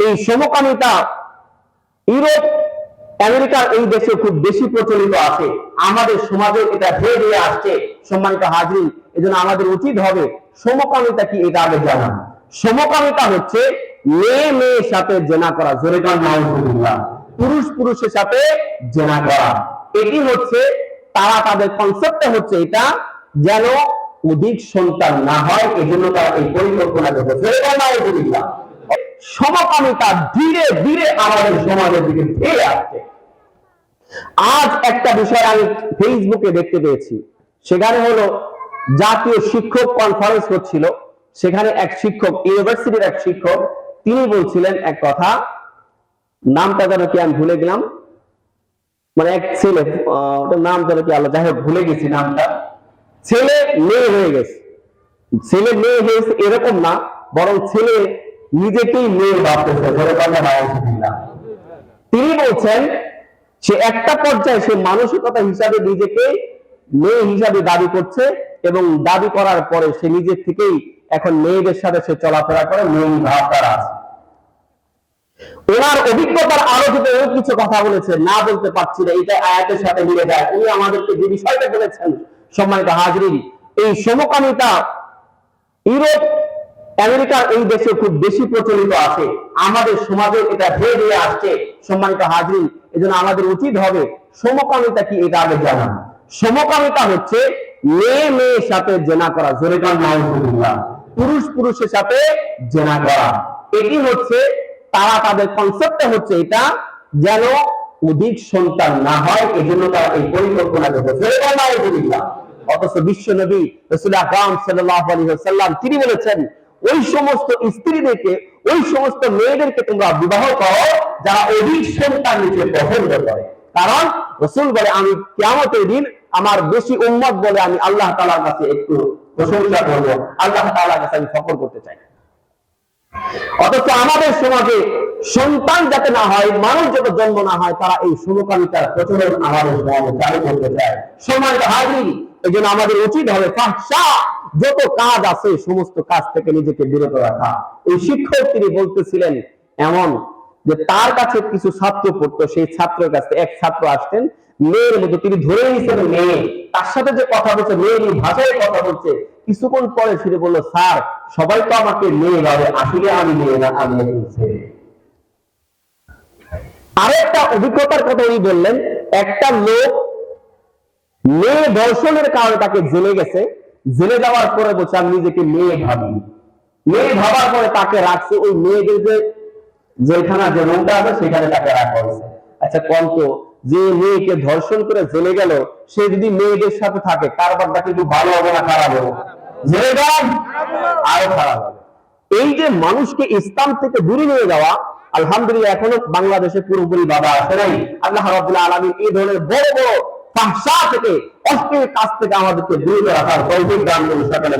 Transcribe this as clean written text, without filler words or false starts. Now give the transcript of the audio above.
এই সমকামিতা ইউরোপ আমেরিকার এই দেশে খুব বেশি প্রচলিত আছে, আমাদের সমাজে এটা ধীরে ধীরে আসছে। সম্মানিত হাজরিন, এজন্য আমাদের উচিত হবে সমকামিতা কি এটা আগে জানা। সমকামিতা হচ্ছে মেয়ে মেয়ের সাথে জেনা করা, জোরে কান নাউজুবিল্লাহ, পুরুষ পুরুষের সাথে জেনা করা। এটি হচ্ছে তারা তাদের কনসেপ্টটা হচ্ছে এটা, যেন অধিক সন্তান না হয়, এজন্য তারা এই পরিকল্পনা করছে। জোরে কান নাউজুবিল্লাহ। সমকামিতা ধীরে ধীরে আমাদের সমাজের দিকে ধেয়ে আসছে। আজ একটা বিষয় আমি ফেসবুকে দেখতে পেয়েছি, সেখানে হলো জাতীয় শিক্ষক কনফারেন্স হচ্ছিল। সেখানে এক শিক্ষক, ইউনিভার্সিটির এক শিক্ষক, তিনি বলছিলেন এক কথা, নামটা যেন কি আমি ভুলে গেলাম, মানে এক ছেলে, ওটার নাম যেন কি আল্লাহ, যাই হোক ভুলে গেছি নামটা। ছেলে মেয়ে হয়ে গেছে, ছেলে মেয়ে হয়েছে এরকম না, বরং ছেলে নিজেকেই মেয়ে ভাবতেছে। তিনি বলছেন সে একটা পর্যায়ে সে মানসিকতা হিসাবে নিজেকে মেয়ে হিসাবে দাবি করছে, এবং দাবি করার পরে সে নিজের থেকেই এখন মেয়েদের সাথে সে চলাফেরা করে, মেয়ে ভাব তার আছে। ওনার অভিজ্ঞতার আলোচিত কিছু কথা বলেছে, না বলতে পারছি না, এটা আয়াতের সাথে মিলে যায়। উনি আমাদেরকে যে বিষয়টা বলেছেন, সম্মানিত হাজরিন, এই সমকামিতা ইউরোপ আমেরিকার এই দেশে খুব বেশি প্রচলিত আছে, আমাদের সমাজে এটা ধীরে ধীরে আসছে। সম্মানিত হাজরিন, এজন্য আমাদের উচিত হবে সমকামিতা কি এটা আগে জানা। সমকামিতা হচ্ছে মেয়ে মেয়ের সাথে জেনা করা, জোরে কান নাউজুবিল্লাহ, পুরুষ পুরুষের সাথে জেনা করা। এটি হচ্ছে তারা তাদের কনসেপ্টটা হচ্ছে এটা, যেন অধিক সন্তান না হয়, এজন্য তারা এই পরিকল্পনা করছে। জোরে কান নাউজুবিল্লাহ। অথচ বিশ্ব নবী রাসূল আকরাম সাল্লাল্লাহু আলাইহি ওয়াসাল্লাম তিনি বলেছেন, ওই সমস্ত স্ত্রীদেরকে, ওই সমস্ত মেয়েদেরকে তোমরা বিবাহ করো যারা অধিক সন্তান নিতে পছন্দ করে। কারণ রাসূল বলে, আমি কিয়ামতের দিন আমার বেশি উম্মত বলে আমি আল্লাহ তাআলার কাছে একটু প্রশংসা করব, আল্লাহ তাআলার কাছে আমি ফখর করতে চাই। অথচ আমাদের সমাজে সন্তান যাতে না হয়, মানুষ যাতে জন্ম না হয়, তারা এই সমকামিতার প্রচলন আমাদের সমাজে চালু করতে চায়। সম্মানিত হাজরিন, এই জন্য আমাদের উচিত হবে ফাহশা যত কাজ আছে সমস্ত কাজ থেকে নিজেকে বিরত রাখা। এই শিক্ষক তিনি বলতেছিলেন এমন যে তার কাছে কিছু ছাত্র পড়তো, সেই ছাত্রের কাছে এক ছাত্র আসতেন মেয়ের মতো, তিনি ধরে নিয়েছেন মেয়ে, তার সাথে যে কথা বলছে মেয়ের ভাষায় কথা বলছে। কিছুক্ষণ পরে ফিরে বললো, স্যার সবাই তো আমাকে মেয়ে ভাবে, আসলে আমি মেয়ে না, আমি ছেলে। আরেকটা অভিজ্ঞতার কথা উনি বললেন, একটা লোক মেয়ে ধর্ষণের কারণে তাকে জেলে গেছে, জেলে যাওয়ার পরে বলছে আমি নিজেকে মেয়ে ভাবি। মেয়ে ভাবার পরে তাকে রাখছে ওই মেয়েদের যে জেলখানা যে রুমটা আছে সেখানে তাকে রাখা হয়েছে। আচ্ছা কন্ত, যে মেয়েকে ধর্ষণ করে জেলে গেল, সে যদি মেয়েদের সাথে থাকে কারবারটা কিন্তু ভালো হবে না খারাপ হবে? জেলে যান আরো খারাপ হবে। এই যে মানুষকে ইসলাম থেকে দূরে নিয়ে যাওয়া, আলহামদুলিল্লাহ এখনো বাংলাদেশে পুরোপুরি বাধা আসে নাই। আল্লাহ রাব্বুল আলামিন এই ধরনের বড় বড় ফাহশা থেকে, অশ্লীল কাজ থেকে আমাদেরকে দূরে রাখার তৌফিক দান করুন সকলে।